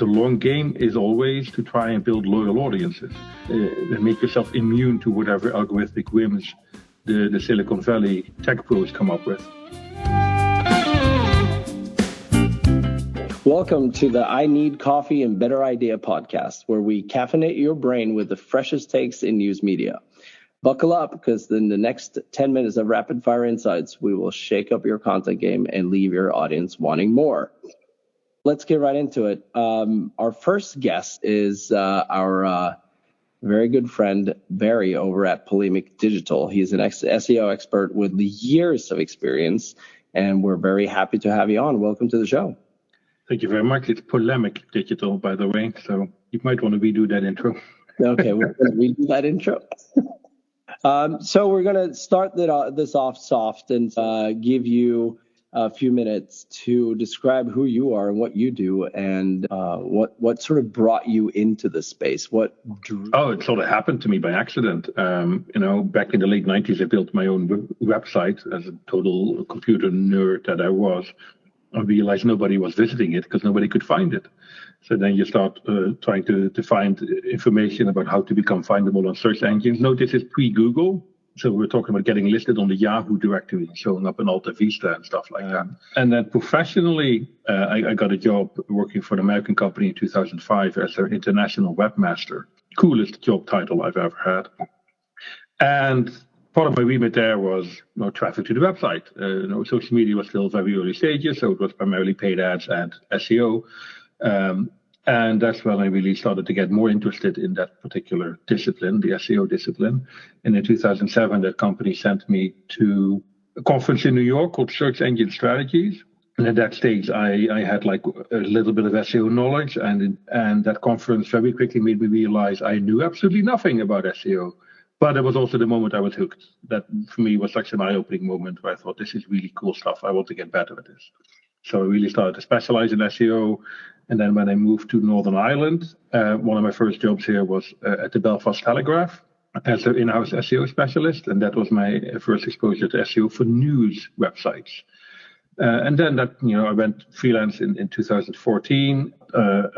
long game is always to try and build loyal audiences and make yourself immune to whatever algorithmic whims the Silicon Valley tech pros come up with. Welcome to the I Need Coffee and Better Idea podcast, where we caffeinate your brain with the freshest takes in news media. Buckle up, because in the next 10 minutes of rapid fire insights, we will shake up your content game and leave your audience wanting more. Let's get right into it. Our first guest is our very good friend, Barry, over at Polemic Digital. He's an SEO expert with years of experience, and we're very happy to have you on. Welcome to the show. Thank you very much. It's Polemic Digital, by the way, so you might want to redo that intro. Okay, we're going to redo that intro. So we're going to start this off soft and give you a few minutes to describe who you are and what you do, and what sort of brought you into the space. It sort of happened to me by accident. Back in the late 90s, I built my own website as a total computer nerd that I was. I realized nobody was visiting it because nobody could find it. So then you start trying to find information about how to become findable on search engines. No, this is pre-Google. So we're talking about getting listed on the Yahoo directory, showing up in Alta Vista and stuff like that. And then professionally, I got a job working for an American company in 2005 as their international webmaster. Coolest job title I've ever had. And part of my remit there was traffic to the website. Social media was still very early stages, so it was primarily paid ads and SEO. And that's when I really started to get more interested in that particular discipline, the SEO discipline. And in 2007, that company sent me to a conference in New York called Search Engine Strategies. And at that stage, I had like a little bit of SEO knowledge. And that conference very quickly made me realize I knew absolutely nothing about SEO. But it was also the moment I was hooked. That for me was such an eye-opening moment where I thought, this is really cool stuff. I want to get better at this. So I really started to specialize in SEO. And then when I moved to Northern Ireland, one of my first jobs here was at the Belfast Telegraph as an in-house SEO specialist. And that was my first exposure to SEO for news websites. And then I went freelance in 2014.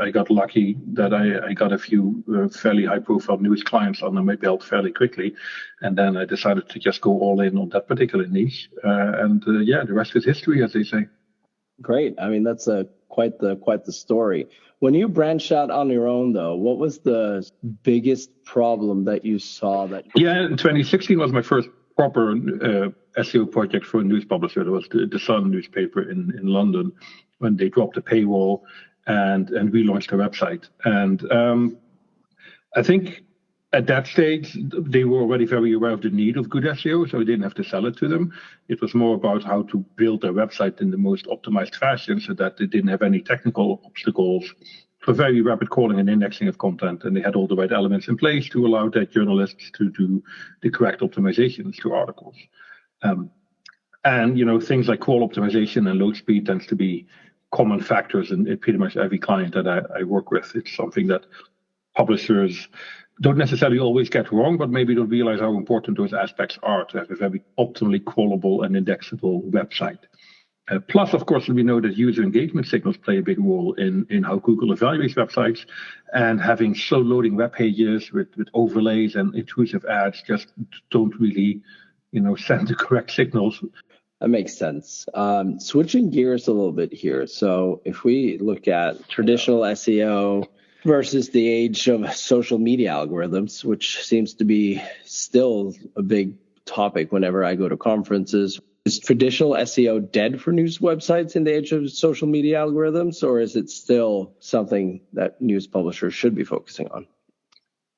I got lucky that I got a few fairly high-profile news clients under my belt fairly quickly. And then I decided to just go all in on that particular niche. The rest is history, as they say. Great. I mean, that's quite the story. When you branched out on your own, though, what was the biggest problem that you saw? In 2016 was my first proper SEO project for a news publisher. It was the Sun newspaper in London, when they dropped the paywall and relaunched their website. And I think at that stage, they were already very aware of the need of good SEO, so I didn't have to sell it to them. It was more about how to build their website in the most optimized fashion so that they didn't have any technical obstacles for very rapid crawling and indexing of content. And they had all the right elements in place to allow their journalists to do the correct optimizations to articles. Things like crawl optimization and load speed tends to be common factors in pretty much every client that I work with. It's something that publishers don't necessarily always get wrong, but maybe don't realize how important those aspects are to have a very optimally crawlable and indexable website. Plus, of course, we know that user engagement signals play a big role in how Google evaluates websites, and having slow loading web pages with overlays and intrusive ads just don't really, send the correct signals. That makes sense. Switching gears a little bit here. So if we look at traditional SEO versus the age of social media algorithms, which seems to be still a big topic whenever I go to conferences. Is traditional SEO dead for news websites in the age of social media algorithms, or is it still something that news publishers should be focusing on?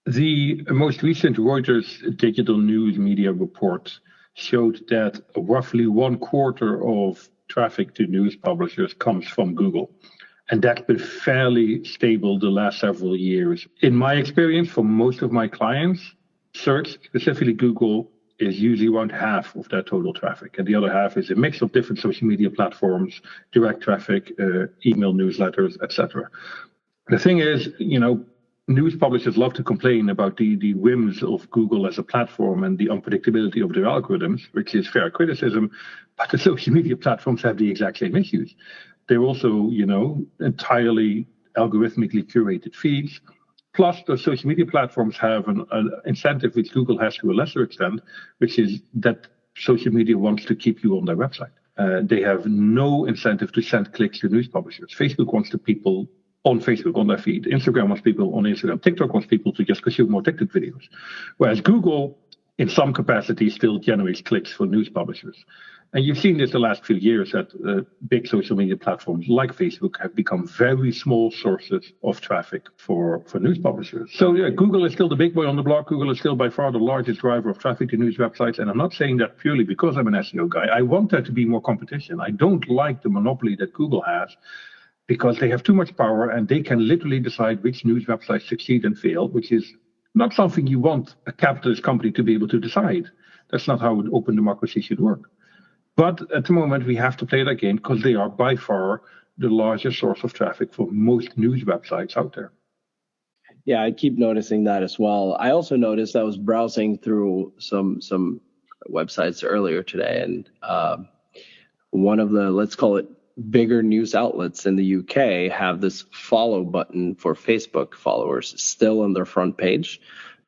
The most recent Reuters digital news media report showed that roughly 1/4 of traffic to news publishers comes from Google. And that's been fairly stable the last several years. In my experience, for most of my clients, search, specifically Google, is usually around half of their total traffic. And the other half is a mix of different social media platforms, direct traffic, email newsletters, etc. The thing is, news publishers love to complain about the whims of Google as a platform and the unpredictability of their algorithms, which is fair criticism, but the social media platforms have the exact same issues. They're also, entirely algorithmically curated feeds. Plus, the social media platforms have an incentive, which Google has to a lesser extent, which is that social media wants to keep you on their website. They have no incentive to send clicks to news publishers. Facebook wants the people on Facebook, on their feed. Instagram wants people on Instagram. TikTok wants people to just consume more TikTok videos. Whereas Google, in some capacity, still generates clicks for news publishers. And you've seen this the last few years that big social media platforms like Facebook have become very small sources of traffic for news publishers. So yeah, Google is still the big boy on the block. Google is still by far the largest driver of traffic to news websites. And I'm not saying that purely because I'm an SEO guy. I want there to be more competition. I don't like the monopoly that Google has, because they have too much power and they can literally decide which news websites succeed and fail, which is not something you want a capitalist company to be able to decide. That's not how an open democracy should work. But at the moment, we have to play that game because they are by far the largest source of traffic for most news websites out there. Yeah, I keep noticing that as well. I also noticed I was browsing through some websites earlier today, and one of the, let's call it, bigger news outlets in the UK have this follow button for Facebook followers still on their front page.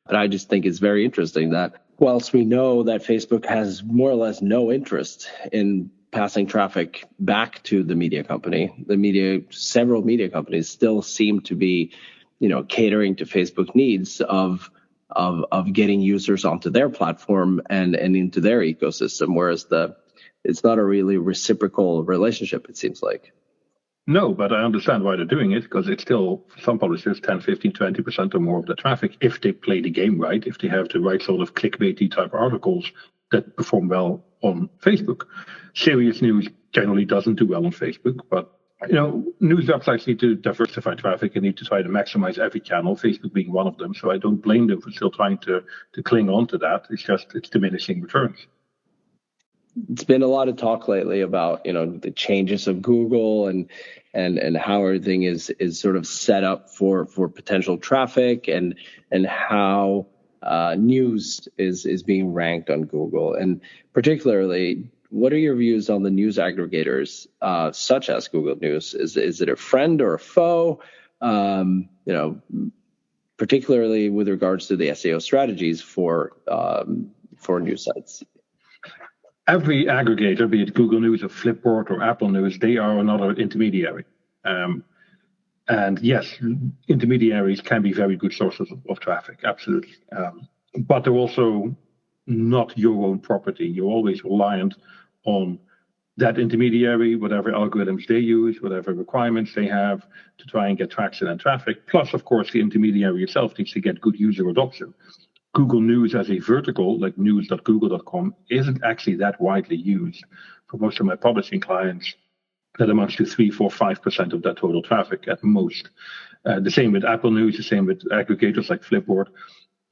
And I just think it's very interesting that whilst we know that Facebook has more or less no interest in passing traffic back to the media company, several media companies still seem to be, catering to Facebook needs of getting users onto their platform and into their ecosystem, whereas it's not a really reciprocal relationship, it seems like. No, but I understand why they're doing it, because it's still, for some publishers, 10, 15, 20% or more of the traffic, if they play the game right, if they have the right sort of clickbaity type articles that perform well on Facebook. Serious news generally doesn't do well on Facebook, but news websites need to diversify traffic and need to try to maximize every channel, Facebook being one of them. So I don't blame them for still trying to cling on to that. It's diminishing returns. It's been a lot of talk lately about the changes of Google and how everything is sort of set up for potential traffic and how news is being ranked on Google. And particularly, what are your views on the news aggregators such as Google News? Is it a friend or a foe? Particularly with regards to the SEO strategies for news sites. Every aggregator, be it Google News or Flipboard or Apple News, they are another intermediary. And yes, intermediaries can be very good sources of traffic, absolutely. But they're also not your own property. You're always reliant on that intermediary, whatever algorithms they use, whatever requirements they have to try and get traction and traffic. Plus, of course, the intermediary itself needs to get good user adoption. Google News as a vertical, like news.google.com, isn't actually that widely used. For most of my publishing clients, that amounts to 3, 4, 5% of that total traffic at most. The same with Apple News, the same with aggregators like Flipboard.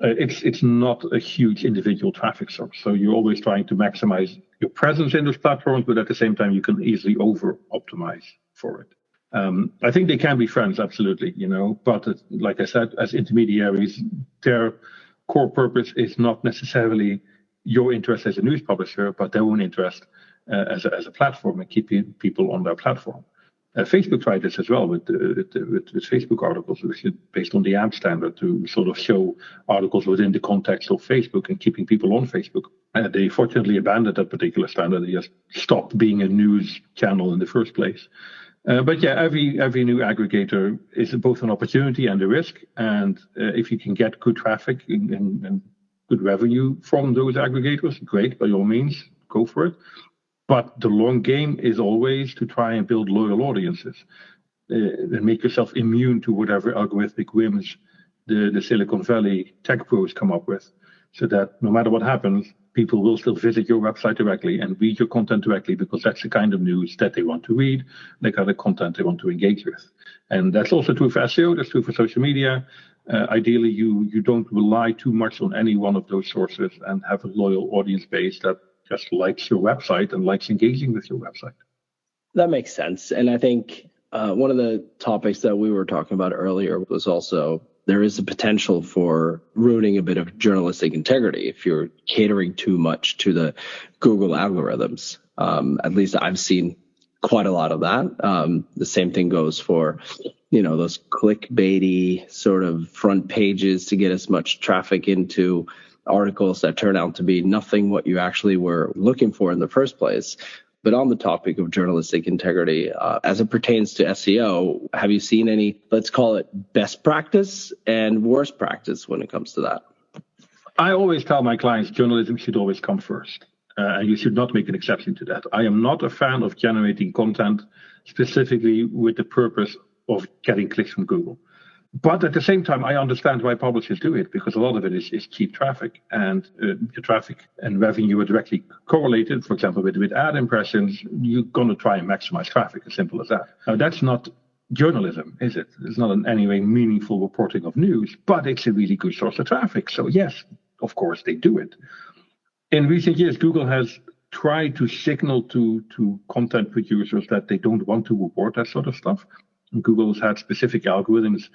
It's not a huge individual traffic source. So you're always trying to maximize your presence in those platforms, but at the same time, you can easily over-optimize for it. I think they can be friends, absolutely, but like I said, as intermediaries, their core purpose is not necessarily your interest as a news publisher, but their own interest as a platform and keeping people on their platform. Facebook tried this as well with Facebook articles, which is based on the AMP standard to sort of show articles within the context of Facebook and keeping people on Facebook. They fortunately abandoned that particular standard. They just stopped being a news channel in the first place. But yeah, every new aggregator is both an opportunity and a risk. And if you can get good traffic and good revenue from those aggregators, great, by all means, go for it. But the long game is always to try and build loyal audiences and make yourself immune to whatever algorithmic whims the Silicon Valley tech pros come up with, so that no matter what happens, people will still visit your website directly and read your content directly, because that's the kind of news that they want to read, the kind of content they want to engage with. And that's also true for SEO, that's true for social media. Ideally, you don't rely too much on any one of those sources and have a loyal audience base that just likes your website and likes engaging with your website. That makes sense. And I think one of the topics that we were talking about earlier was also there is a potential for ruining a bit of journalistic integrity if you're catering too much to the Google algorithms. At least I've seen quite a lot of that. The same thing goes for, those clickbaity sort of front pages to get as much traffic into articles that turn out to be nothing what you actually were looking for in the first place. But on the topic of journalistic integrity, as it pertains to SEO, have you seen any, let's call it best practice and worst practice when it comes to that? I always tell my clients journalism should always come first. And you should not make an exception to that. I am not a fan of generating content specifically with the purpose of getting clicks from Google. But at the same time, I understand why publishers do it, because a lot of it is cheap traffic, and the traffic and revenue are directly correlated. For example, with ad impressions, you're going to try and maximize traffic, as simple as that. Now, that's not journalism, is it? It's not in any way meaningful reporting of news, but it's a really good source of traffic. So yes, of course, they do it. In recent years, Google has tried to signal to content producers that they don't want to report that sort of stuff. And Google has had specific algorithms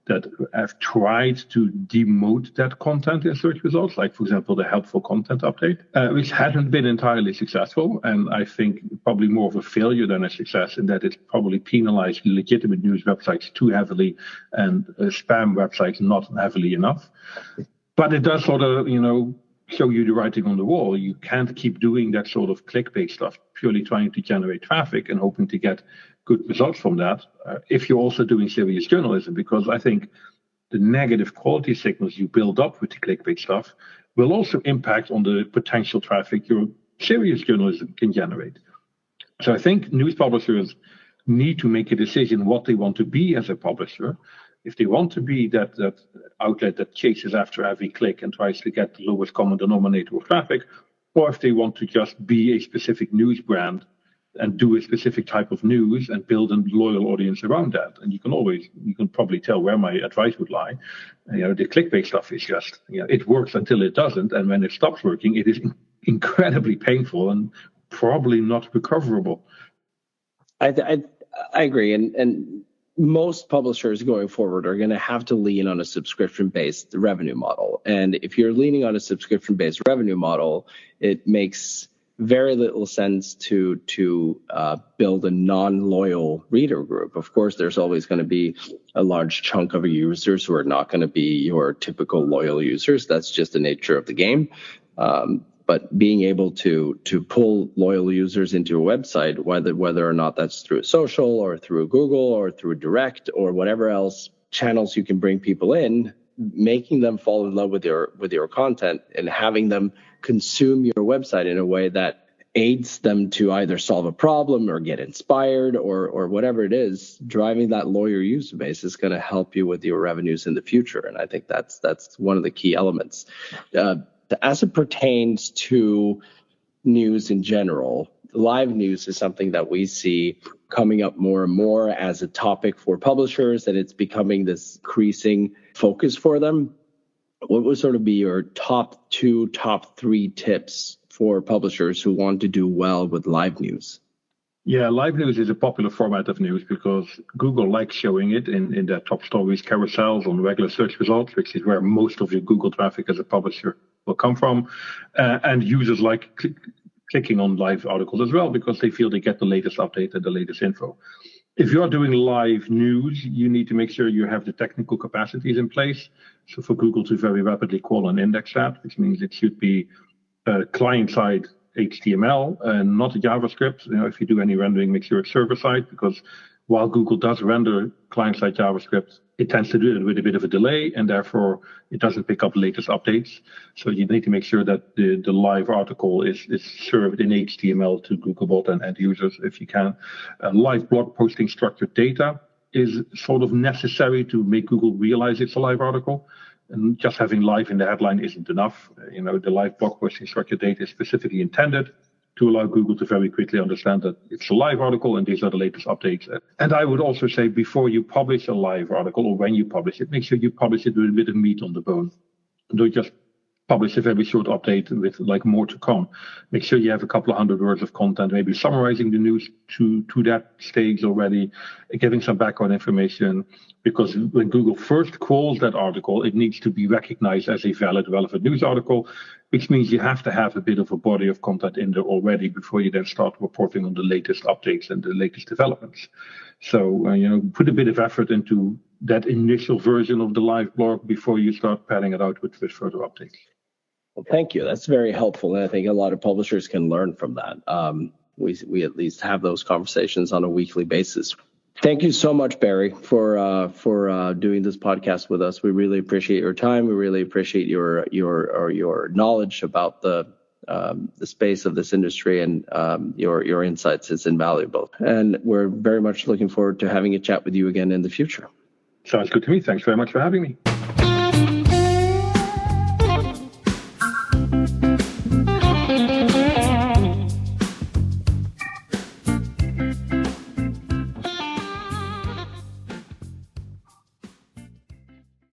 that have tried to demote that content in search results, like, for example, the helpful content update, which hasn't been entirely successful. And I think probably more of a failure than a success, in that it's probably penalized legitimate news websites too heavily and spam websites not heavily enough. But it does sort of, show you the writing on the wall. You can't keep doing that sort of clickbait stuff, purely trying to generate traffic and hoping to get good results from that, if you're also doing serious journalism, because I think the negative quality signals you build up with the clickbait stuff will also impact on the potential traffic your serious journalism can generate. So I think news publishers need to make a decision what they want to be as a publisher. If they want to be that outlet that chases after every click and tries to get the lowest common denominator of traffic, or if they want to just be a specific news brand and do a specific type of news and build a loyal audience around that. And you can probably tell where my advice would lie. The clickbait stuff is just, it works until it doesn't. And when it stops working, it is incredibly painful and probably not recoverable. I agree. And most publishers going forward are going to have to lean on a subscription-based revenue model. And if you're leaning on a subscription-based revenue model, it makes very little sense to build a non-loyal reader group. Of course, there's always going to be a large chunk of users who are not going to be your typical loyal users. That's just the nature of the game. But being able to pull loyal users into a website, whether or not that's through social or through Google or through direct or whatever else channels you can bring people in, making them fall in love with your content and having them consume your website in a way that aids them to either solve a problem or get inspired or whatever it is, driving that loyal user base is going to help you with your revenues in the future. And I think that's one of the key elements. As it pertains to news in general, live news is something that we see coming up more and more as a topic for publishers, and it's becoming this increasing focus for them. What would sort of be your top 2, top 3 tips for publishers who want to do well with live news? Yeah, live news is a popular format of news because Google likes showing it in their top stories carousels on regular search results, which is where most of your Google traffic as a publisher will come from. And users like clicking on live articles as well because they feel they get the latest update and the latest info. If you're doing live news, you need to make sure you have the technical capacities in place. So for Google to very rapidly crawl and index that, which means it should be client-side HTML and not JavaScript. If you do any rendering, make sure it's server-side, because while Google does render client-side JavaScript, it tends to do it with a bit of a delay, and therefore it doesn't pick up latest updates. So you need to make sure that the live article is served in HTML to Googlebot and end users if you can. Live blog posting structured data is sort of necessary to make Google realize it's a live article. And just having live in the headline isn't enough. The live blog posting structured data is specifically intended to allow Google to very quickly understand that it's a live article and these are the latest updates. And I would also say before you publish a live article or when you publish it, make sure you publish it with a bit of meat on the bone. Don't just publish a very short update with like more to come. Make sure you have a couple of hundred words of content, maybe summarizing the news to that stage already, giving some background information, because when Google first crawls that article, it needs to be recognized as a valid, relevant news article, which means you have to have a bit of a body of content in there already before you then start reporting on the latest updates and the latest developments. So, put a bit of effort into that initial version of the live blog before you start padding it out with further updates. Well, thank you. That's very helpful. And I think a lot of publishers can learn from that. We at least have those conversations on a weekly basis. Thank you so much, Barry, for doing this podcast with us. We really appreciate your time. We really appreciate your knowledge about the space of this industry, and your insights is invaluable. And we're very much looking forward to having a chat with you again in the future. Sounds good to me. Thanks very much for having me.